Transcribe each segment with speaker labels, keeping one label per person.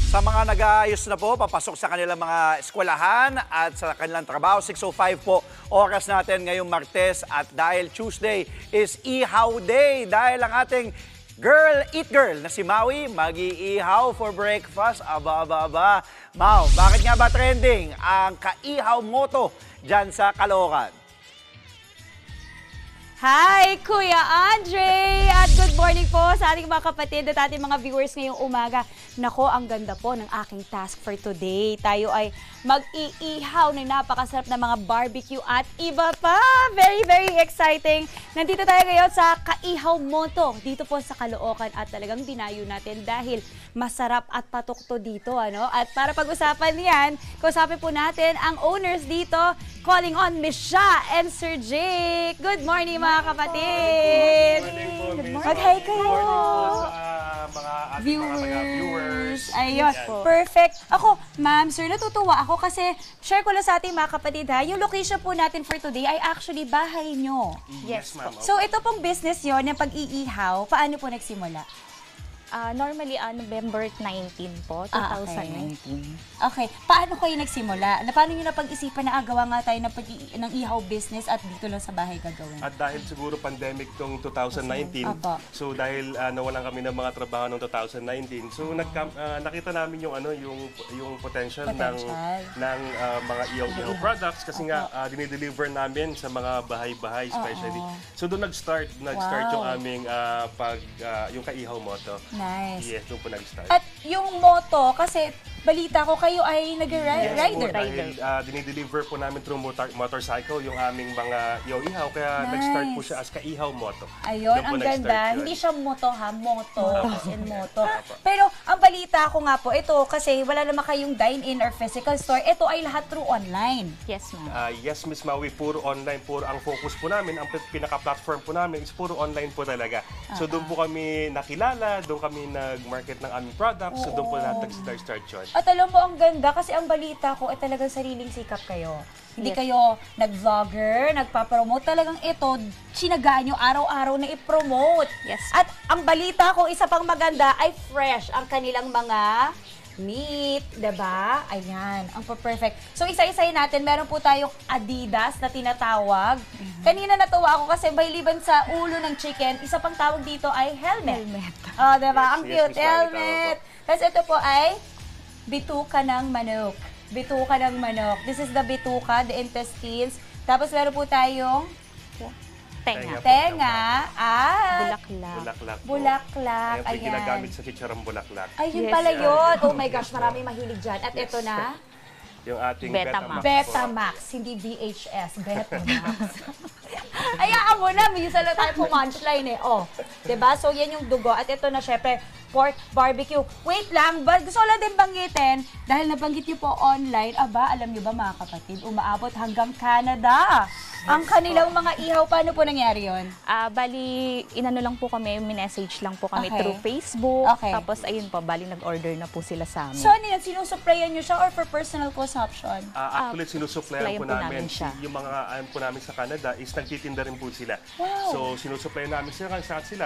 Speaker 1: Sa mga nag-aayos na po, papasok sa kanilang mga eskwelahan at sa kanilang trabaho, 6:05 po oras natin ngayong Martes at dahil Tuesday is Ihaw Day. Dahil ang ating eat girl na si Maui, mag-iihaw for breakfast. Aba. Mau, bakit nga ba trending ang kaihaw moto dyan sa Caloocan?
Speaker 2: Hi, Kuya Andre! At good morning po sa ating mga kapatid at ating mga viewers ngayong umaga. Nako, ang ganda po ng aking task for today. Tayo ay mag-iihaw ng napakasarap na mga barbecue at iba pa. Very, very exciting. Nandito tayo ngayon sa Kaihaw Moto dito po sa Caloocan at talagang dinayo natin dahil masarap at patukto dito. At para pag-usapan niyan, kausapin po natin ang owners dito, calling on Miss Sha and Sir Jake. Good morning mga kapatid! Mag-hi kayo!
Speaker 3: Mga viewers.
Speaker 2: Ayun, perfect. Ako, ma'am, sir, natutuwa ako kasi share ko lang sa ating mga kapatid ha, yung location po natin for today ay actually bahay nyo.
Speaker 3: Yes, ma'am.
Speaker 2: So ito pong business yon yung pag-iihaw, paano po nagsimula?
Speaker 4: Normally, November 19 po, 2019.
Speaker 2: Okay. Paano kayo nagsimula? Paano nyo napag-isipan na gawa nga tayo ng ihaw business at dito lang sa bahay gagawin?
Speaker 3: At dahil siguro pandemic tong 2019, so dahil nawalan kami ng mga trabaho noong 2019, so nakita namin yung potential ng mga ihaw products kasi nga dinideliver namin sa mga bahay-bahay especially. So doon nag-start yung aming yung Kaihaw Moto.
Speaker 2: Nice.
Speaker 3: Yes, doon po nag-start.
Speaker 2: At yung moto, kasi balita ko kayo ay nag-rider.
Speaker 3: Yes po, dahil dinideliver po namin through motorcycle yung aming mga ihaw-ihaw, kaya nag-start po siya as Kaihaw Moto.
Speaker 2: Ayun, ang ganda. Hindi siya moto ha, moto. As in moto. Pero ang balita ko nga po, ito kasi wala naman kayong dine-in or physical store, ito ay lahat through online.
Speaker 4: Yes, ma'am.
Speaker 3: Yes, Miss Maui, puro online, puro ang focus po namin, ang pinaka-platform po namin is puro online po talaga. So doon po kami nakilala, doon kami nag-market ng aming products, so doon po lahat nag-start yun.
Speaker 2: At alam mo, ang ganda kasi ang balita ko ay talagang sariling sikap kayo. Hindi kayo nag-vlogger, nagpa-promote. Talagang ito, sinagaan nyo araw-araw na i-promote.
Speaker 4: Yes.
Speaker 2: At ang balita ko, isa pang maganda, ay fresh ang kanilang mga meat, diba? Ayan, ang perfect. So, isa-isahin natin, meron po tayong Adidas na tinatawag. Kanina natuwa ako kasi maliban sa ulo ng chicken, isa pang tawag dito ay helmet. Diba? Ang cute, helmet. Tapos ito po ay bituka ng manok. Bituka ng manok. This is the bituka, the intestines. Tapos meron po tayong tenga at bulaklak.
Speaker 3: Ayan po yung ginagamit sa chicharong bulaklak.
Speaker 2: Ayun pala yun. Oh my gosh, marami mahilig dyan. At ito na,
Speaker 3: yung ating
Speaker 4: Betamax.
Speaker 2: Betamax, hindi VHS, Betamax. Ayaan mo na, minsan lang tayo pumunchline eh. Oh, 'di ba? So yan yung dugo at ito na syempre pork barbecue. Wait lang, gusto ko lang din banggitin dahil nabanggit niyo po online, alam niyo ba mga kapatid, umaabot hanggang Canada. Ang kanilang mga ihaw, paano po nangyari yun?
Speaker 4: Bali, inano lang po kami, minessage lang po kami through Facebook. Tapos ayun po, bali nag-order na po sila sa amin.
Speaker 2: So ano yan, sinusuplayan nyo siya or for personal consumption?
Speaker 3: Actually, sinusuplayan po namin siya. Yung mga po namin sa Canada is nagtitinda rin po sila.
Speaker 2: Wow.
Speaker 3: So sinusuplayan namin sila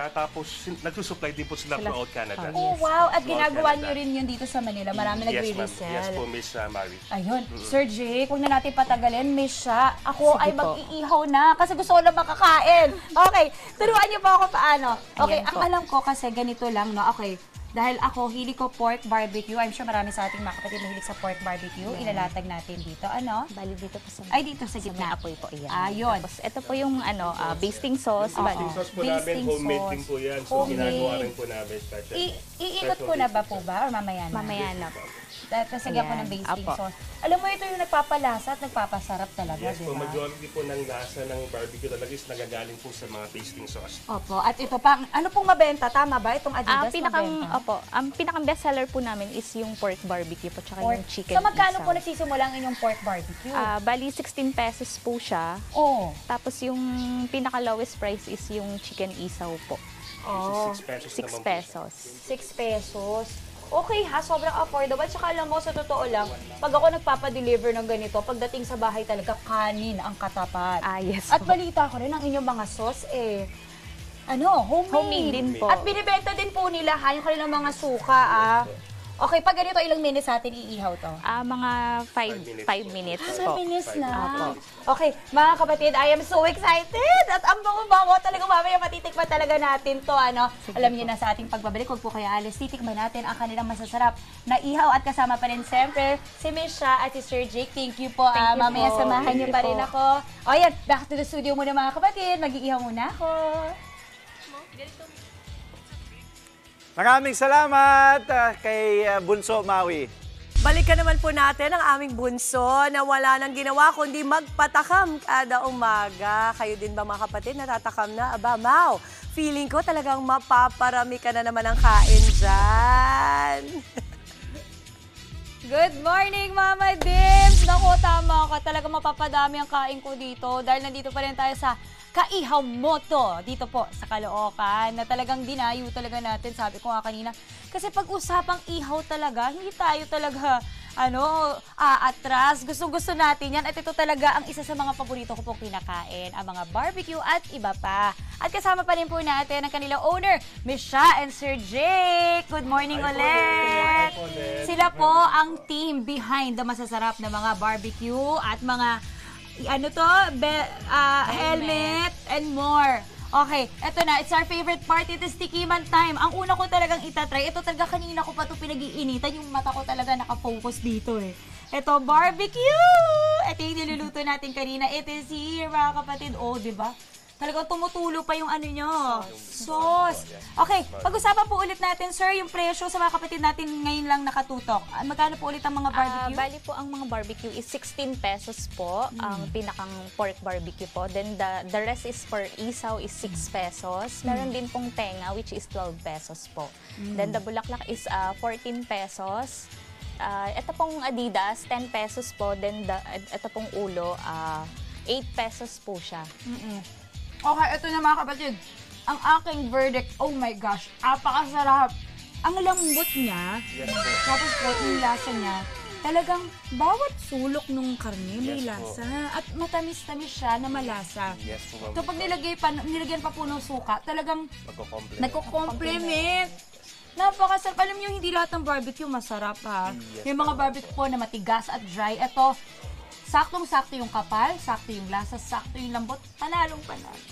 Speaker 3: tapos nagsusupply din po sila throughout Canada.
Speaker 2: Oh wow, at ginagawa nyo rin yun dito sa Manila. Marami nagre-resell.
Speaker 3: Yes po, Miss Mari.
Speaker 2: Ayun, Sir Jake, huwag na natin patagalin. Miss Sha, ako ay mag-iihaw na kasi gusto ko na makakain. Okay, turuan niyo po ako paano. Okay, ang alam ko kasi ganito lang, no? Okay, dahil ako, hilig ko pork barbecue. I'm sure marami sa ating mga kapatid na hilig sa pork barbecue. Ilalatag natin dito. Ano?
Speaker 4: Bali dito po sa
Speaker 2: dito sa gitna.
Speaker 4: may apoy po iyan.
Speaker 2: Ayun.
Speaker 4: Tapos ito po yung basting sauce.
Speaker 3: Basting sauce po namin, homemade din po yan. So ginagawa rin po namin special.
Speaker 2: Iikot ko na ba po ba? Or mamaya na?
Speaker 4: Mamaya na po.
Speaker 2: Tapos sagyan ko ng basting sauce. Alam mo, ito yung nagpapalasa at nagpapasarap talaga,
Speaker 3: Yes po,
Speaker 2: diba?
Speaker 3: majority po ng lasa ng barbecue talaga is nagagaling po sa mga basting sauce.
Speaker 2: Opo, at ito pa, ano pong mabenta? Tama ba? Itong Adidas mabenta?
Speaker 4: Ang pinakang bestseller po namin is yung pork barbecue po, tsaka yung chicken
Speaker 2: So magkano
Speaker 4: isaw.
Speaker 2: po nagsisimula ang inyong pork barbecue?
Speaker 4: Bali, 16 pesos po siya.
Speaker 2: Oh.
Speaker 4: Tapos yung pinaka-lowest price is yung chicken isaw po.
Speaker 2: Oh.
Speaker 3: 6 pesos
Speaker 4: 6
Speaker 3: naman po.
Speaker 4: pesos.
Speaker 2: 6 pesos. Okay ha, sobrang affordable. Tsaka alam mo, sa totoo lang, pag ako nagpapadeliver ng ganito, pagdating sa bahay talaga, kanin ang katapat.
Speaker 4: Yes
Speaker 2: At
Speaker 4: po.
Speaker 2: balita ko rin, ang inyong mga sauce homemade.
Speaker 4: Homemade din po.
Speaker 2: At binibenta din po nila ha, yung kanilang mga suka Okay, pag ganito, ilang minutes natin iihaw to?
Speaker 4: Mga 5 minutes po.
Speaker 2: 5 minutes na.
Speaker 4: Apo.
Speaker 2: Okay, mga kapatid, I am so excited! At ang bango-bango, talagang mamaya matitikman talaga natin to, ano? Alam niyo na sa ating pagbabalik, huwag po kayo alis, titikman natin ang kanilang masasarap na ihaw at kasama pa rin siyempre si Miss Sha at si Sir Jake. Thank you po.
Speaker 4: Thank you
Speaker 2: Mamaya
Speaker 4: po.
Speaker 2: samahan niyo pa rin ako. O yan, back to the studio muna mga kapatid. Mag-iihaw muna ako.
Speaker 1: Maraming salamat kay Bunso Maui.
Speaker 5: Balikan naman po natin ang aming bunso na wala nang ginawa kundi magpatakam kada umaga. Kayo din ba mga kapatid natatakam na? Aba, Mau, feeling ko talagang mapaparami ka na naman ang kain dyan.
Speaker 2: Good morning, Mama Dims! Naku, tama ka. Talaga mapapadami ang kain ko dito dahil nandito pa rin tayo sa Kaihaw Moto dito po sa Caloocan na talagang dinayo talaga natin, sabi ko nga kanina. Kasi pag-usapang ihaw talaga, hindi tayo talaga atras. Gustong-gusto natin yan at ito talaga ang isa sa mga paborito ko pong kinakain, ang mga barbecue at iba pa. At kasama pa rin po natin ang kanilang owner, Miss Sha and Sir Jake. Good morning ulit! Sila po ang team behind the masasarap na mga barbecue at mga helmet and more. Okay, eto na. It's our favorite part. It is tikiman time. Ang una ko talagang itatry. Ito talaga kanina ko pa ito pinag-iinitan. Yung mata ko talaga nakafocus dito eh. Ito, barbecue! Ito yung niluluto natin kanina. It is here, mga kapatid. Oh, di ba? Talagang tumutulo pa yung ano nyo. Sauce. Okay, pag-usapan po ulit natin, sir, yung presyo sa mga kapatid natin ngayon lang nakatutok. Magkano po ulit ang mga barbecue?
Speaker 4: Bali po ang mga barbecue is 16 pesos po, ang pinakang pork barbecue po. Then the rest is for isaw is 6 pesos. Meron din pong tenga which is 12 pesos po. Then the bulaklak is 14 pesos. Ito pong Adidas, 10 pesos po. Then ito pong ulo, 8 pesos po siya.
Speaker 2: Okay, ito na mga kapatid. Ang aking verdict, oh my gosh, apakasarap. Ang lambot niya, tapos po, yung lasa niya, talagang bawat sulok ng karne may lasa. At matamis-tamis siya na malasa.
Speaker 3: Yes po, ma'am.
Speaker 2: So pag nilagyan pa po ng suka, talagang nagko-complement. Napakasarap. Alam niyo, hindi lahat ng barbecue masarap ha. May mga barbecue po na matigas at dry. Ito, saktong-sakto yung kapal, sakto yung lasa, sakto yung lambot, panalong-panalo.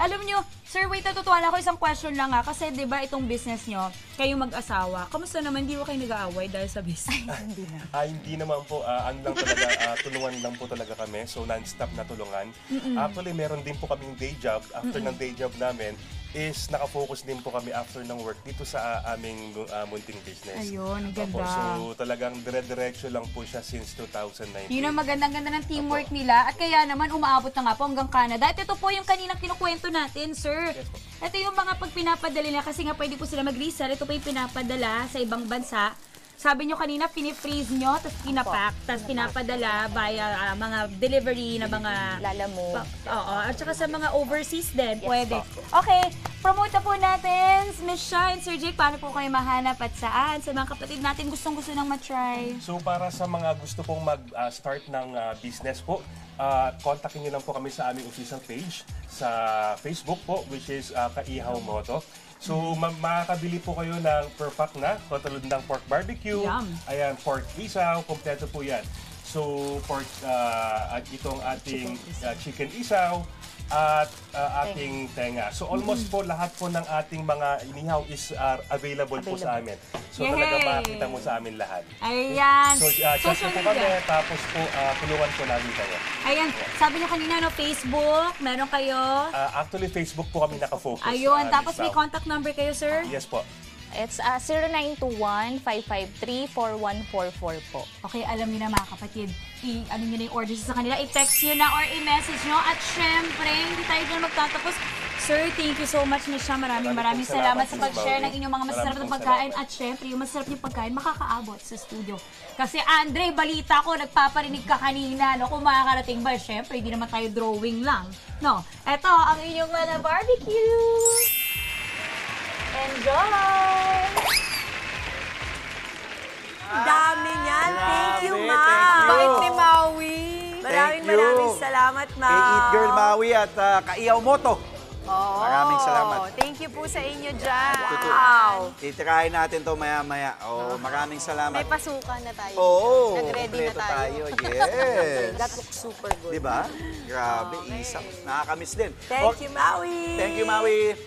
Speaker 2: Alam nyo, Sir, wait, natutuwa ako isang question lang ha. Kasi di ba itong business nyo, kayong mag-asawa, kamusta naman, hindi mo kayo nag-aaway dahil sa business?
Speaker 3: Hindi naman po, ano lang talaga, tulungan lang po talaga kami. So, non-stop na tulungan. Actually, meron din po kaming day job. After ng day job namin, is nakafocus din po kami after ng work dito sa aming munting business.
Speaker 2: Ayun, ang ganda.
Speaker 3: So, talagang dire-diretso lang po siya since 2019.
Speaker 2: Yun ang magandang-ganda ng teamwork nila. At kaya naman, umaabot na nga po hanggang Canada. At ito po yung kaninang kinukwento natin, sir. Ito yung mga pag pinapadala nila, kasi nga pwede po sila mag-resell. Ito po yung pinapadala sa ibang bansa. Sabi nyo kanina, pinifreeze nyo, tapos pinapack, tapos pinapadala via mga delivery na mga...
Speaker 4: Lalamove.
Speaker 2: Oo, at saka sa mga overseas din, pwede. Okay, promote na po natin, Miss Sha and Sir Jake, paano po kayo mahanap at saan? Sa mga kapatid natin gustong-gusto nang matry.
Speaker 3: So, para sa mga gusto pong mag-start ng business po, kontakin nyo lang po kami sa aming official page sa Facebook po, which is Kaihaw Moto. So, makakabili po kayo ng per pack na, katulad ng pork barbecue, ayan, pork isaw, kompleto po yan. So, pork, itong ating chicken isaw, at ating tenga. So almost po lahat po ng ating mga inihaw is available po sa amin. So talaga makikita mo sa amin lahat.
Speaker 2: Ayan.
Speaker 3: So chat po kami, tapos po tulungan po namin kayo.
Speaker 2: Ayan, sabi niyo kanina, no, Facebook, meron kayo?
Speaker 3: Actually, Facebook po kami nakafocus.
Speaker 2: Ayun, tapos may contact number kayo, sir?
Speaker 3: Yes po.
Speaker 4: It's 0921-553-4144 po.
Speaker 2: Okay, alam niyo na mga kapatid, ano niyo na yung orders sa kanila, i-text niyo na or i-message niyo. At syempre, hindi tayo dyan magtatapos. Sir, thank you so much, Miss Sha. Maraming salamat sa pag-share ng inyong mga masasarap na pagkain. At syempre, yung masasarap yung pagkain, makakaabot sa studio. Kasi Andre, balita ko, nagpaparinig ka kanina, no? Kung makakarating ba, syempre, hindi naman tayo drawing lang. No, eto, ang inyong mga barbecue. Enjoy!
Speaker 5: Dami niyan. Thank you,
Speaker 1: Grabe,
Speaker 5: ma'am.
Speaker 1: thank you.
Speaker 5: Bait ni Maui. Maraming
Speaker 1: Thank you.
Speaker 5: salamat, ma'am.
Speaker 1: Kay Eat Girl Maui at Kaihaw Moto.
Speaker 5: Oo.
Speaker 1: Maraming salamat.
Speaker 5: Thank you po sa inyo dyan.
Speaker 1: Totoo.
Speaker 5: Wow.
Speaker 1: Titirahin natin to maya-maya. Maraming salamat.
Speaker 2: May pasukan na tayo.
Speaker 1: Oo,
Speaker 2: Nag-ready na
Speaker 1: kompleto
Speaker 2: tayo.
Speaker 1: Yes.
Speaker 5: That looks super good.
Speaker 1: Diba? Grabe, isang. Nakakamiss din.
Speaker 5: Thank you, Maui.
Speaker 1: Thank you, Maui.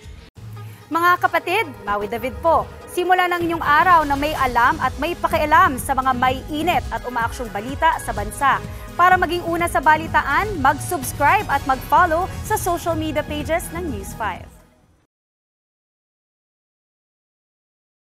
Speaker 2: Mga kapatid, Maui David po. Simula ng inyong araw na may alam at may pakialam sa mga may init at umaaksyong balita sa bansa. Para maging una sa balitaan, mag-subscribe at mag-follow sa social media pages ng News 5.